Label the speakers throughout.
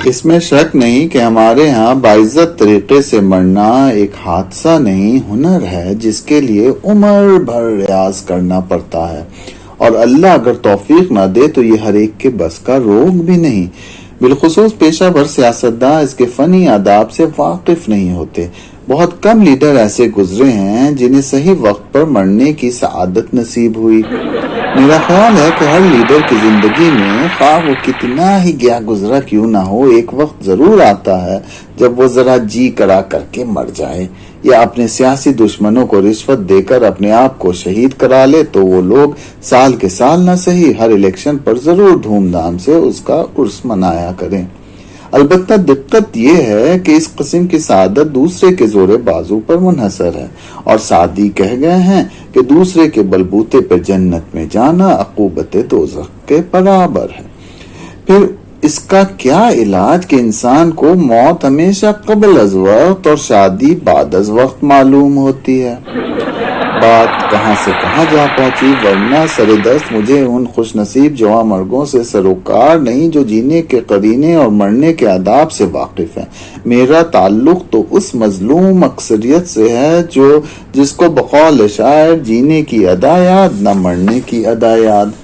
Speaker 1: اس میں شک نہیں کہ ہمارے ہاں باعزت طریقے سے مرنا ایک حادثہ نہیں، ہنر ہے جس کے لیے عمر بھر ریاض کرنا پڑتا ہے، اور اللہ اگر توفیق نہ دے تو یہ ہر ایک کے بس کا روگ بھی نہیں۔ بالخصوص پیشہ ور سیاستداں اس کے فنی آداب سے واقف نہیں ہوتے۔ بہت کم لیڈر ایسے گزرے ہیں جنہیں صحیح وقت پر مرنے کی سعادت نصیب ہوئی۔ میرا خیال ہے کہ ہر لیڈر کی زندگی میں خواہ وہ کتنا ہی گیا گزرا کیوں نہ ہو، ایک وقت ضرور آتا ہے جب وہ ذرا جی کرا کر کے مر جائے، یا اپنے سیاسی دشمنوں کو رشوت دے کر اپنے آپ کو شہید کرا لے تو وہ لوگ سال کے سال نہ صحیح ہر الیکشن پر ضرور دھوم دھام سے اس کا عرس منایا کریں۔ البتہ دقت یہ ہے کہ اس قسم کی سعادت دوسرے کے زور بازو پر منحصر ہے، اور سعدی کہہ گئے ہیں کہ دوسرے کے بلبوتے پر جنت میں جانا عقوبت دوزخ کے برابر ہے۔ پھر اس کا کیا علاج کہ انسان کو موت ہمیشہ قبل از وقت اور شادی بعد از وقت معلوم ہوتی ہے۔ بات کہاں سے کہاں جا پہنچی، ورنہ سر دست مجھے ان خوش نصیب جواں مرگوں سے سروکار نہیں جو جینے کے قرینے اور مرنے کے آداب سے واقف ہیں۔ میرا تعلق تو اس مظلوم اکثریت سے ہے جس کو بقول شاعر جینے کی ادا یاد نہ مرنے کی ادا یاد۔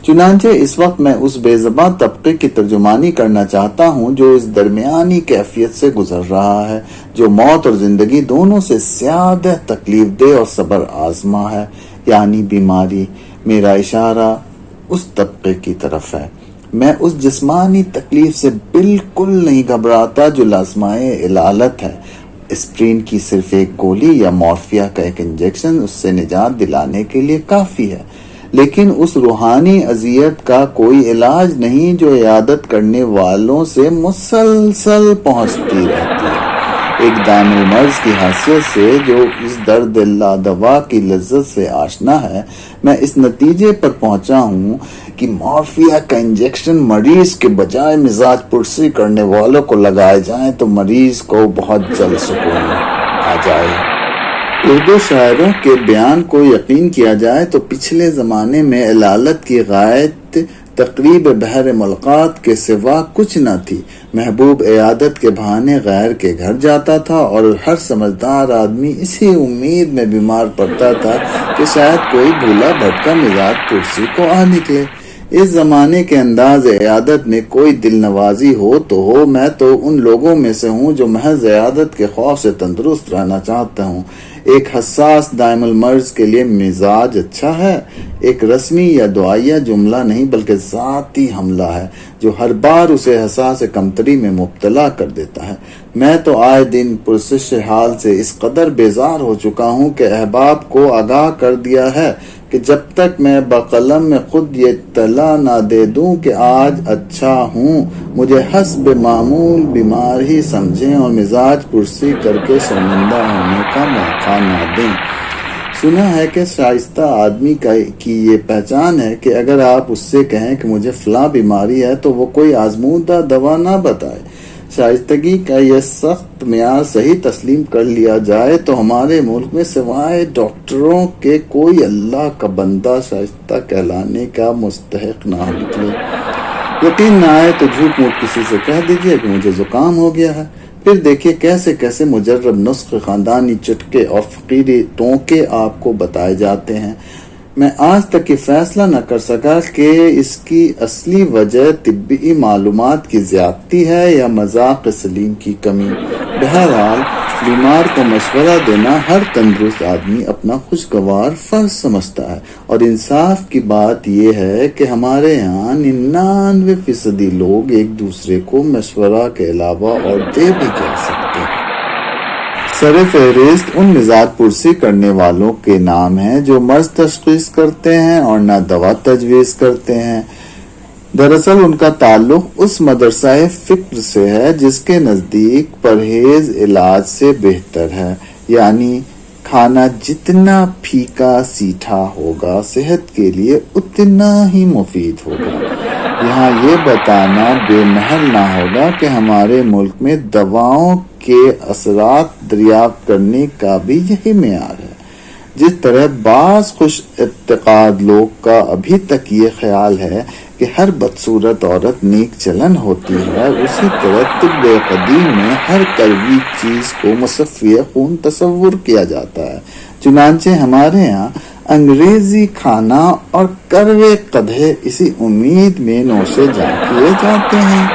Speaker 1: چنانچہ اس وقت میں اس بے زباں طبقے کی ترجمانی کرنا چاہتا ہوں جو اس درمیانی کیفیت سے گزر رہا ہے، جو موت اور زندگی دونوں سے زیادہ تکلیف دہ اور صبر آزما ہے، یعنی بیماری۔ میرا اشارہ اس طبقے کی طرف ہے۔ میں اس جسمانی تکلیف سے بالکل نہیں گھبراتا جو لازمائے علالت ہے۔ اسپرین کی صرف ایک گولی یا مورفیا کا ایک انجیکشن اس سے نجات دلانے کے لیے کافی ہے، لیکن اس روحانی اذیت کا کوئی علاج نہیں جو عیادت کرنے والوں سے مسلسل پہنچتی رہتی ہے۔ ایک دائم المرض کی حیثیت سے جو اس درد لا دوا کی لذت سے آشنا ہے، میں اس نتیجے پر پہنچا ہوں کہ مورفیا کا انجیکشن مریض کے بجائے مزاج پرسی کرنے والوں کو لگائے جائیں تو مریض کو بہت جلد سکون آ جائے۔ اردو شاعروں کے بیان کو یقین کیا جائے تو پچھلے زمانے میں علالت کی غایت تقریب بحر ملقات کے سوا کچھ نہ تھی۔ محبوب عیادت کے بہانے غیر کے گھر جاتا تھا اور ہر سمجھدار آدمی اسی امید میں بیمار پڑتا تھا کہ شاید کوئی بھولا بھٹکا مزاج پرسی کو آ نکلے۔ اس زمانے کے انداز عیادت میں کوئی دل نوازی ہو تو ہو، میں تو ان لوگوں میں سے ہوں جو محض عیادت کے خوف سے تندرست رہنا چاہتا ہوں۔ ایک حساس دائم المرض کے لیے مزاج اچھا ہے، ایک رسمی یا دعائیہ جملہ نہیں بلکہ ذاتی حملہ ہے جو ہر بار اسے حساس کمتری میں مبتلا کر دیتا ہے۔ میں تو آئے دن پرسش حال سے اس قدر بیزار ہو چکا ہوں کہ احباب کو آگاہ کر دیا ہے کہ جب تک میں بقلم میں خود یہ اطلاع نہ دے دوں کہ آج اچھا ہوں، مجھے حسب معمول بیمار ہی سمجھیں اور مزاج پرسی کر کے شرمندہ ہونے کا موقع نہ دیں۔ سنا ہے کہ شائستہ آدمی کی یہ پہچان ہے کہ اگر آپ اس سے کہیں کہ مجھے فلاں بیماری ہے تو وہ کوئی آزمودہ دوا نہ بتائے۔ شائستگی کا یہ سخت معیار صحیح تسلیم کر لیا جائے تو ہمارے ملک میں سوائے ڈاکٹروں کے کوئی اللہ کا بندہ شائستہ کہلانے کا مستحق نہ نکلے۔ یقین نہ آئے تو جھوٹ موٹ کسی سے کہہ دیجئے کہ مجھے زکام ہو گیا ہے، پھر دیکھیے کیسے کیسے مجرب نسخ، خاندانی چٹکے اور فقیری ٹونکے آپ کو بتائے جاتے ہیں۔ میں آج تک یہ فیصلہ نہ کر سکا کہ اس کی اصلی وجہ طبی معلومات کی زیادتی ہے یا مذاق سلیم کی کمی۔ بہرحال بیمار کو مشورہ دینا ہر تندرست آدمی اپنا خوشگوار فرض سمجھتا ہے، اور انصاف کی بات یہ ہے کہ ہمارے یہاں 99% لوگ ایک دوسرے کو مشورہ کے علاوہ اور دے بھی کہہ سکتے ہیں۔ سر فہرست ان مزاج پرسی کرنے والوں کے نام ہیں جو مرض تشخیص کرتے ہیں اور نہ دوا تجویز کرتے ہیں۔ دراصل ان کا تعلق اس مدرسہ فکر سے ہے جس کے نزدیک پرہیز علاج سے بہتر ہے، یعنی کھانا جتنا پھیکا سیٹھا ہوگا صحت کے لیے اتنا ہی مفید ہوگا۔ یہاں یہ بتانا بے محل نہ ہوگا کہ ہمارے ملک میں دواؤں کے اثرات دریافت کرنے کا بھی یہی معیار ہے۔ جس طرح بعض خوش اعتقاد لوگ کا ابھی تک یہ خیال ہے کہ ہر بدصورت عورت نیک چلن ہوتی ہے، اسی طرح طب قدیم میں ہر کڑوی چیز کو مصفی خون تصور کیا جاتا ہے۔ چنانچہ ہمارے یہاں انگریزی کھانا اور کڑوے قدحے اسی امید میں نوشے جاں کیے جاتے ہیں۔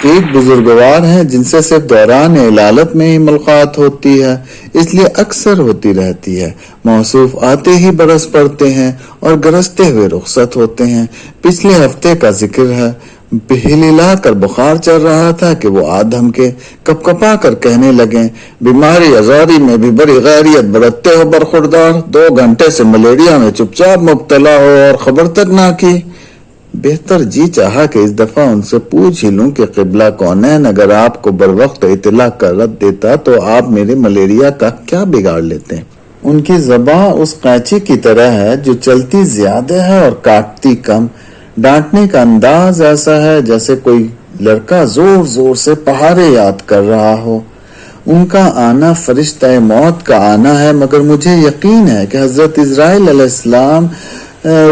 Speaker 1: ایک بزرگوار ہیں جن سے صرف دوران علالت میں ہی ملاقات ہوتی ہے، اس لیے اکثر ہوتی رہتی ہے۔ موصوف آتے ہی برس پڑتے ہیں اور گرجتے ہوئے رخصت ہوتے ہیں۔ پچھلے ہفتے کا ذکر ہے، ہلا کر بخار چل رہا تھا کہ وہ آدم کے کپ کپا کر کہنے لگیں، بیماری ازاری میں بھی بڑی غیریت برتتے ہو برخوردار، 2 گھنٹے سے ملیریا میں چپ چاپ مبتلا ہو اور خبر تک نہ کی۔ بہتر جی چاہا کہ اس دفعہ ان سے پوچھ ہی لوں کہ قبلہ کونین اگر آپ کو بروقت اطلاع کر رد دیتا تو آپ میرے ملیریا کا کیا بگاڑ لیتے؟ ان کی زبان اس قینچی کی طرح ہے جو چلتی زیادہ ہے اور کاٹتی کم۔ ڈانٹنے کا انداز ایسا ہے جیسے کوئی لڑکا زور زور سے پہاڑے یاد کر رہا ہو۔ ان کا آنا فرشتہ موت کا آنا ہے، مگر مجھے یقین ہے کہ حضرت اسرائیل علیہ السلام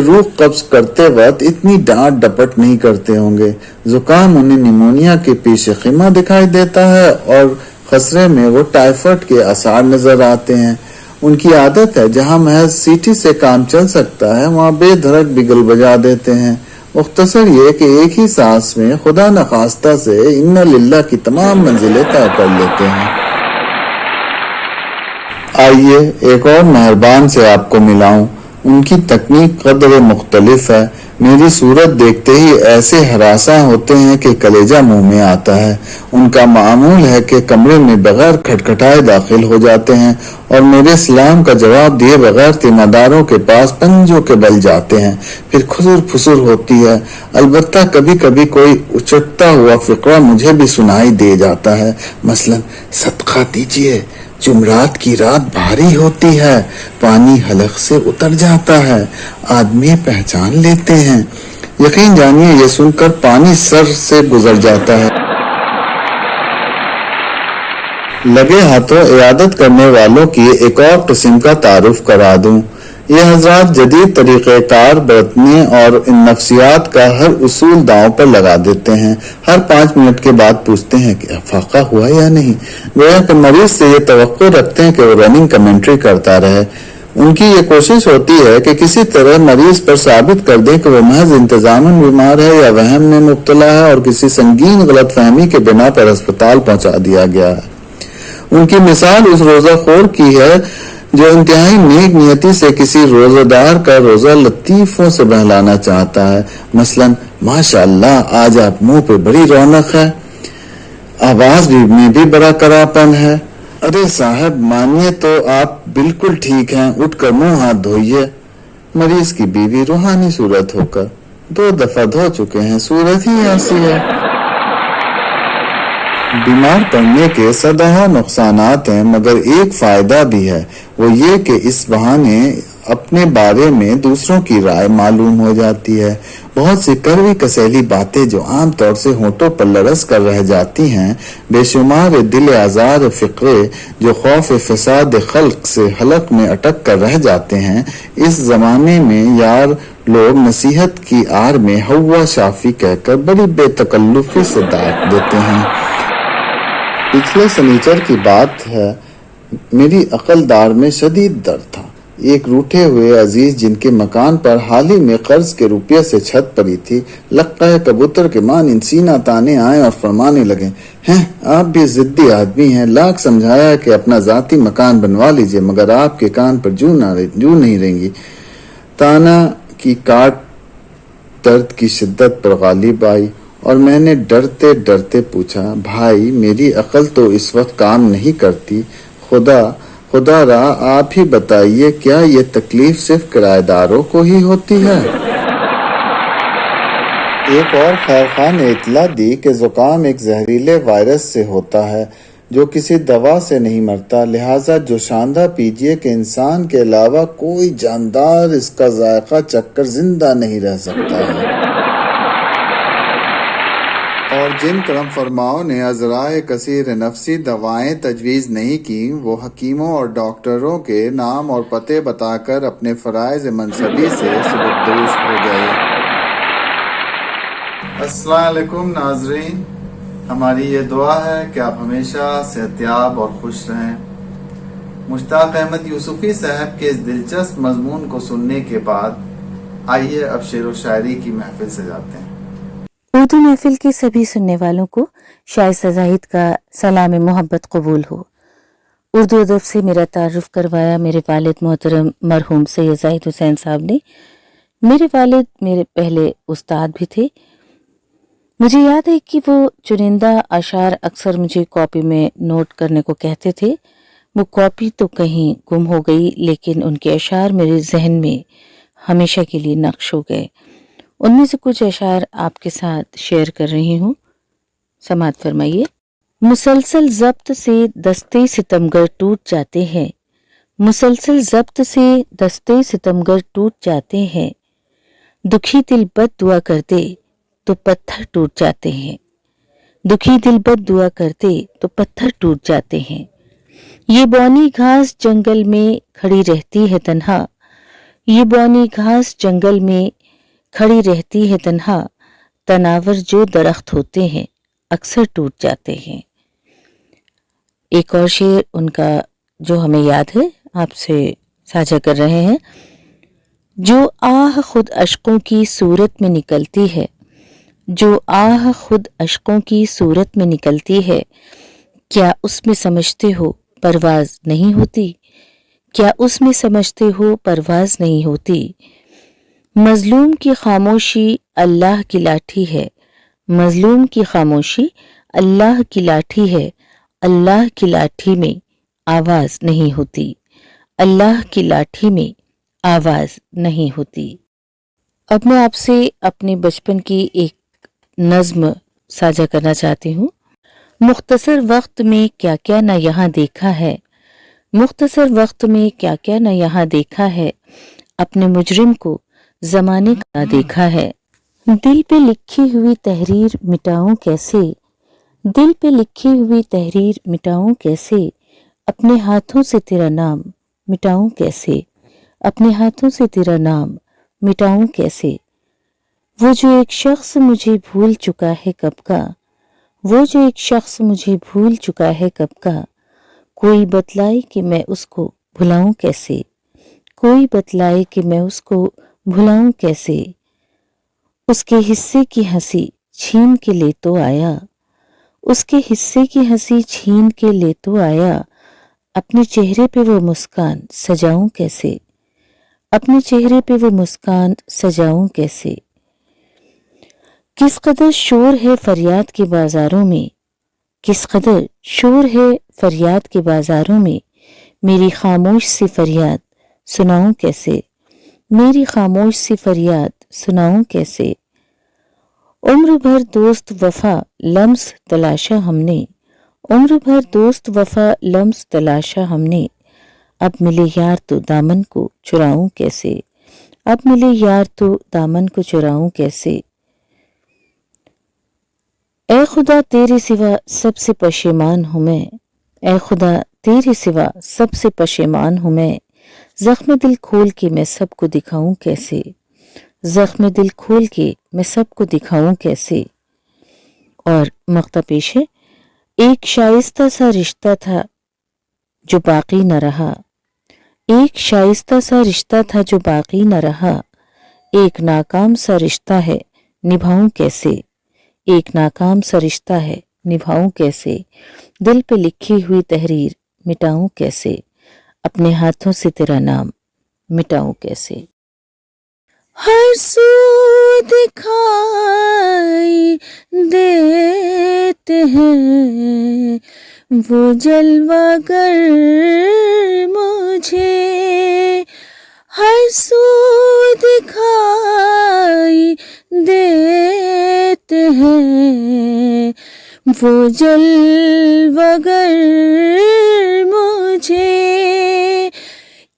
Speaker 1: روح قبض کرتے وقت اتنی ڈانٹ ڈپٹ نہیں کرتے ہوں گے۔ زکام انہیں نیمونیا کے پیش خیمہ دکھائی دیتا ہے اور خسرے میں وہ ٹائیفائڈ کے آثار نظر آتے ہیں۔ ان کی عادت ہے جہاں محض سیٹی سے کام چل سکتا ہے وہاں بے دھڑک بگل بجا دیتے ہیں۔ مختصر یہ کہ ایک ہی سانس میں خدا نخواستہ سے ان للہ کی تمام منزلیں طے کر لیتے ہیں۔ آئیے ایک اور مہربان سے آپ کو ملاؤں۔ ان کی تکنیک قدر مختلف ہے۔ میری صورت دیکھتے ہی ایسے ہراساں ہوتے ہیں کہ کلیجہ منہ میں آتا ہے۔ ان کا معمول ہے کہ کمرے میں بغیر کھٹکھٹائے داخل ہو جاتے ہیں اور میرے سلام کا جواب دیے بغیر تیمارداروں کے پاس پنجوں کے بل جاتے ہیں۔ پھر خسر پھسر ہوتی ہے۔ البتہ کبھی کبھی کوئی اچٹتا ہوا فقرہ مجھے بھی سنائی دے جاتا ہے، مثلا صدقہ دیجیے، جمعرات کی رات بھاری ہوتی ہے، پانی حلق سے اتر جاتا ہے، آدمی پہچان لیتے ہیں۔ یقین جانیے یہ سن کر پانی سر سے گزر جاتا ہے۔ لگے ہاتھوں عیادت کرنے والوں کی ایک اور قسم کا تعارف کرا دوں۔ یہ حضرات جدید طریقہ کار برتنے اور ان نفسیات کا ہر اصول داؤں پر لگا دیتے ہیں۔ ہر 5 منٹ کے بعد پوچھتے ہیں کہ افاقہ ہوا یا نہیں، گویا کہ مریض سے یہ توقع رکھتے ہیں کہ وہ رننگ کمنٹری کرتا رہے۔ ان کی یہ کوشش ہوتی ہے کہ کسی طرح مریض پر ثابت کر دیں کہ وہ محض انتظاماً بیمار ہے یا وہم میں مبتلا ہے اور کسی سنگین غلط فہمی کے بنا پر ہسپتال پہنچا دیا گیا ہے۔ ان کی مثال اس روزہ خور کی ہے جو انتہائی نیک نیتی سے کسی روزہ دار کا روزہ لطیفوں سے بہلانا چاہتا ہے، مثلا ماشاءاللہ آج آپ منہ پہ بڑی رونق ہے، آواز میں بھی بڑا کراپن ہے، ارے صاحب مانیے تو آپ بالکل ٹھیک ہیں، اٹھ کر منہ ہاتھ دھوئیے۔ مریض کی بیوی روحانی صورت ہو کر 2 دفعہ دھو چکے ہیں، صورت ہی ایسی ہے۔ بیمار پڑنے کے سدہا نقصانات ہیں، مگر ایک فائدہ بھی ہے، وہ یہ کہ اس بہانے اپنے بارے میں دوسروں کی رائے معلوم ہو جاتی ہے۔ بہت سی کڑوی کسیلی باتیں جو عام طور سے ہونٹوں پر لرز کر رہ جاتی ہیں، بے شمار دل آزار فقرے جو خوف فساد خلق سے حلق میں اٹک کر رہ جاتے ہیں، اس زمانے میں یار لوگ نصیحت کی آڑ میں ہوا شافی کہہ کر بڑی بے تکلفی سے داغ دیتے ہیں۔ پچھلے سنیچر کی بات ہے، میری عقل دار میں شدید درد تھا۔ ایک روٹھے ہوئے عزیز جن کے مکان پر حال ہی میں قرض کے روپیے سے چھت پڑی تھی، لقہ کبوتر کے مانند سینہ تانے آئے اور فرمانے لگے، ہیں آپ بھی ضدی آدمی ہیں، لاکھ سمجھایا کہ اپنا ذاتی مکان بنوا لیجئے مگر آپ کے کان پر جو نہیں رہیں گی۔ تانا کی کاٹ درد کی شدت پر غالب آئی اور میں نے ڈرتے ڈرتے پوچھا، بھائی میری عقل تو اس وقت کام نہیں کرتی، خدا را آپ ہی بتائیے کیا یہ تکلیف صرف کرایہ داروں کو ہی ہوتی ہے؟ ایک اور خیر خواہ نے اطلاع دی کہ زکام ایک زہریلے وائرس سے ہوتا ہے جو کسی دوا سے نہیں مرتا، لہٰذا جوشاندہ پیجیے کہ انسان کے علاوہ کوئی جاندار اس کا ذائقہ چکھ کر زندہ نہیں رہ سکتا ہے، اور جن کرم فرماؤں نے ازرائے کثیر نفسی دوائیں تجویز نہیں کی، وہ حکیموں اور ڈاکٹروں کے نام اور پتے بتا کر اپنے فرائض منصبی سے سبکدوش ہو گئے۔ السلام علیکم ناظرین، ہماری یہ دعا ہے کہ آپ ہمیشہ صحت یاب اور خوش رہیں۔ مشتاق احمد یوسفی صاحب کے اس دلچسپ مضمون کو سننے کے بعد آئیے اب شعر و شاعری کی محفل سجاتے ہیں۔
Speaker 2: اردو محفل کے سبھی سننے والوں کو شائستہ زاہد کا سلام محبت قبول ہو۔ اردو ادب سے میرا تعارف کروایا میرے والد محترم مرحوم سید زاہد حسین صاحب نے۔ میرے والد میرے پہلے استاد بھی تھے۔ مجھے یاد ہے کہ وہ چنندہ اشعار اکثر مجھے کاپی میں نوٹ کرنے کو کہتے تھے۔ وہ کاپی تو کہیں گم ہو گئی، لیکن ان کے اشعار میرے ذہن میں ہمیشہ کے لیے نقش ہو گئے۔ ان میں سے کچھ اشعار آپ کے ساتھ شیئر کر رہی ہوں، سماعت فرمائیے۔ مسلسل ضبط سے دستے ستمگر ٹوٹ جاتے ہیں، مسلسل ضبط سے دستے ستمگر ٹوٹ جاتے ہیں، دکھی دل بد دعا کرتے تو پتھر ٹوٹ جاتے ہیں، دکھی دل بد دعا کرتے تو پتھر ٹوٹ جاتے ہیں۔ یہ بونی گھاس جنگل میں کھڑی رہتی ہے تنہا، یہ بونی گھاس جنگل میں کھڑی رہتی ہے تنہا، تناور جو درخت ہوتے ہیں اکثر ٹوٹ جاتے ہیں۔ ایک اور شعر ان کا جو ہمیں یاد ہے آپ سے ساجھا کر رہے ہیں۔ جو آہ خود اشکوں کی صورت میں نکلتی ہے، جو آہ خود اشکوں کی صورت میں نکلتی ہے، کیا اس میں سمجھتے ہو پرواز نہیں ہوتی، کیا اس میں سمجھتے ہو پرواز نہیں ہوتی۔ مظلوم کی خاموشی اللہ کی لاٹھی ہے، مظلوم کی خاموشی اللہ کی لاٹھی ہے، اللہ کی لاٹھی میں آواز نہیں ہوتی، اللہ کی لاٹھی میں آواز نہیں ہوتی۔ اب میں آپ سے اپنے بچپن کی ایک نظم ساجھا کرنا چاہتی ہوں۔ مختصر وقت میں کیا کیا نہ یہاں دیکھا ہے، مختصر وقت میں کیا کیا نہ یہاں دیکھا ہے، اپنے مجرم کو زمانے کا دیکھا ہے۔ دل پہ لکھی ہوئی تحریر مٹاؤں کیسے، دل پہ لکھی ہوئی تحریر مٹاؤں کیسے، اپنے ہاتھوں سے تیرا نام مٹاؤں کیسے، اپنے ہاتھوں سے تیرا نام مٹاؤں کیسے۔ وہ جو ایک شخص مجھے بھول چکا ہے کب کا، وہ جو ایک شخص مجھے بھول چکا ہے کب کا، کوئی بتلائے کہ میں اس کو بھلاؤں کیسے، کوئی بتلائے کہ میں اس کو بھلاؤں کیسے۔ اس کے حصے کی ہنسی چھین کے لے تو آیا، اس کے حصے کی ہنسی چھین کے لے تو آیا، اپنے چہرے پہ وہ مسکان سجاؤں کیسے، اپنے چہرے پہ وہ مسکان سجاؤں کیسے۔ کس قدر شور ہے فریاد کے بازاروں میں، کس قدر شور ہے فریاد کے بازاروں میں، میری خاموش سی فریاد سناؤں کیسے، میری خاموش سی فریاد سناؤں کیسے۔ عمر بھر دوست وفا لمس تلاشا ہم نے، عمر بھر دوست وفا لمس تلاشا ہم نے، اب ملے یار تو دامن کو چراؤں کیسے، اب ملے یار تو دامن کو چراؤں کیسے۔ اے خدا تیرے سوا سب سے پشیمان ہوں میں، اے خدا تیرے سوا سب سے پشیمان ہوں میں، زخم دل کھول کے میں سب کو دکھاؤں کیسے، زخم دل کھول کے میں سب کو دکھاؤں کیسے۔ اور مقطع پیش ہے۔ ایک شائستہ سا رشتہ تھا جو باقی نہ رہا، ایک شائستہ سا رشتہ تھا جو باقی نہ رہا، ایک ناکام سا رشتہ ہے نبھاؤں کیسے، ایک ناکام سا رشتہ ہے نبھاؤں کیسے، دل پہ لکھی ہوئی تحریر مٹاؤں کیسے، اپنے ہاتھوں سے تیرا نام مٹاؤں کیسے۔ ہر سو دکھائی دیتے ہیں وہ جلوہ گر مجھے، ہر سو دکھائی دیتے ہیں وہ جلوہ گر مجھے،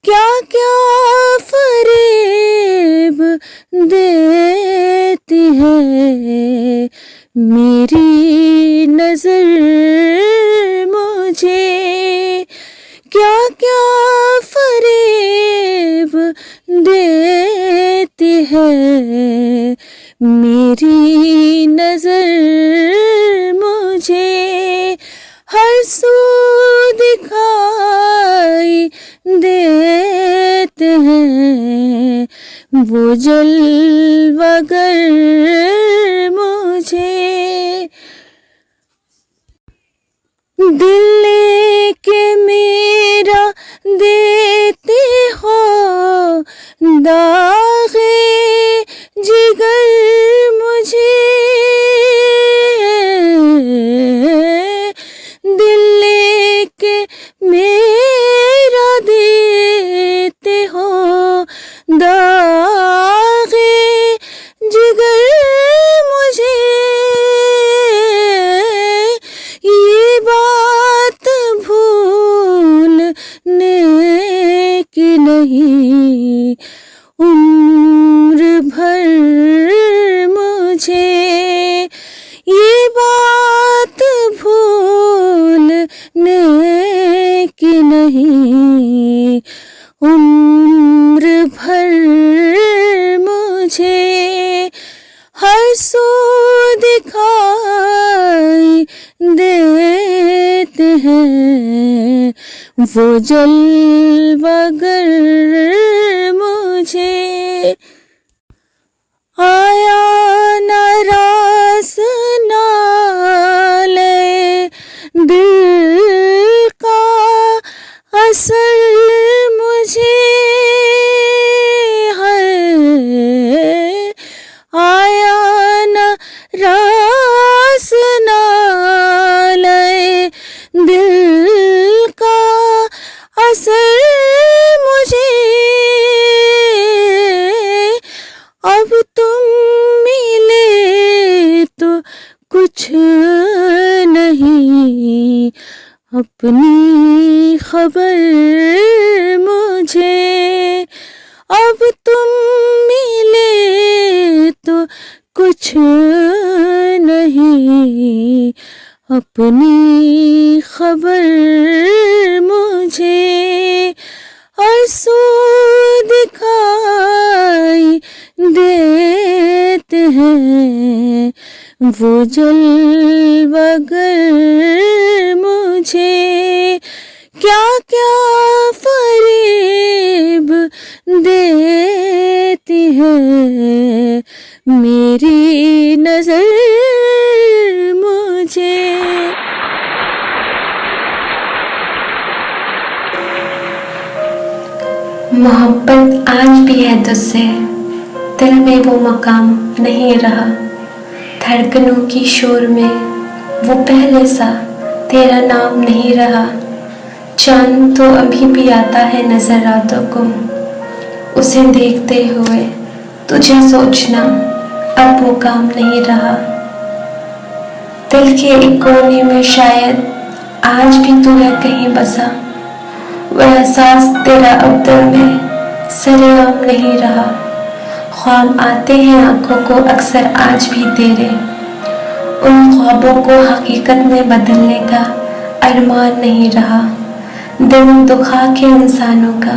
Speaker 2: کیا کیا فریب دیتی ہے میری کیا فریب دیتی ہے میری نظر مجھے، ہر سو دکھائی دیتے ہیں وہ جلوہ گر مجھے، دل لے کے میرا دیتے ہو داغ جگر مجھے، دل لے کے میرا دیتے ہو داغ جگر مجھے، یہ بات بھولنے کی نہیں عمر بھر مجھے، یہ بات بھولنے کی نہیں عمر بھر مجھے، ہر سو دکھائی دیتے ہیں وہ جلوہ گر مجھے، آیا نہ راس نالے دل کا اثر مجھے، ہے آیا نہ راس نالے دل کا اثر مجھے، اب تم ملے تو کچھ نہیں اپنی خبر مجھے، اب تم ملے تو کچھ نہیں اپنی خبر مجھے، ہر سو دکھائی دیتے ہیں وہ جلوہ گر مجھے، کیا کیا فریب دیتی ہے میری نظر مجھے۔
Speaker 3: محبت آج بھی ہے تجھ سے، دل میں وہ مقام نہیں رہا، دھڑکنوں کی شور میں وہ پہلے سا تیرا نام نہیں رہا، چاند تو ابھی بھی آتا ہے نظر راتوں کو، اسے دیکھتے ہوئے تجھے سوچنا اب وہ کام نہیں رہا، دل کے ایک کونے میں شاید آج بھی تو ہے کہیں بسا، وہ احساس تیرا اب دل میں سر عام نہیں رہا، خواب آتے ہیں آنکھوں کو اکثر آج بھی تیرے، ان خوابوں کو حقیقت میں بدلنے کا ارمان نہیں رہا، دل دکھا کے انسانوں کا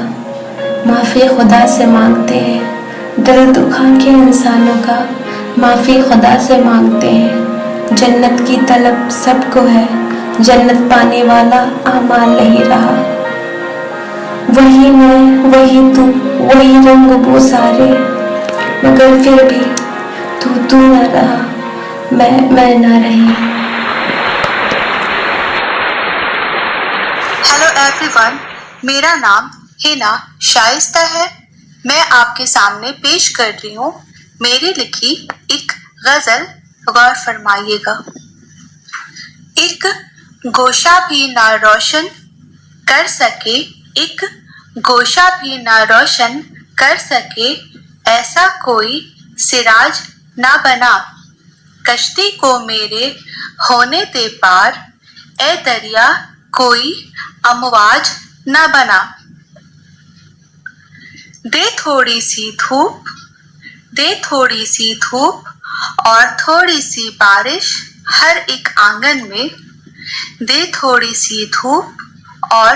Speaker 3: معافی خدا سے مانگتے ہیں، دل دکھا کے انسانوں کا معافی خدا سے مانگتے ہیں، جنت کی طلب سب کو ہے، جنت پانے والا اعمال نہیں رہا، وہی میں وہی تو وہی رنگ وہ سارے، مگر پھر بھی تو نہ رہا، میں نہ رہی۔
Speaker 4: ہیلو ایوری ون، میرا نام ہینا شائستہ ہے، میں آپ کے سامنے پیش کر رہی ہوں میری لکھی ایک غزل، غور فرمائیے گا۔ ایک گوشہ بھی نہ روشن کر سکے، ایک گوشہ بھی نہ روشن کر سکے، ایسا کوئی سراج نہ بنا، کشتی کو میرے ہونے دے پار، اے دریا کوئی امواج نہ بنا، دے تھوڑی سی دھوپ، دے تھوڑی سی دھوپ اور تھوڑی سی بارش ہر ایک آنگن میں، دے تھوڑی سی دھوپ اور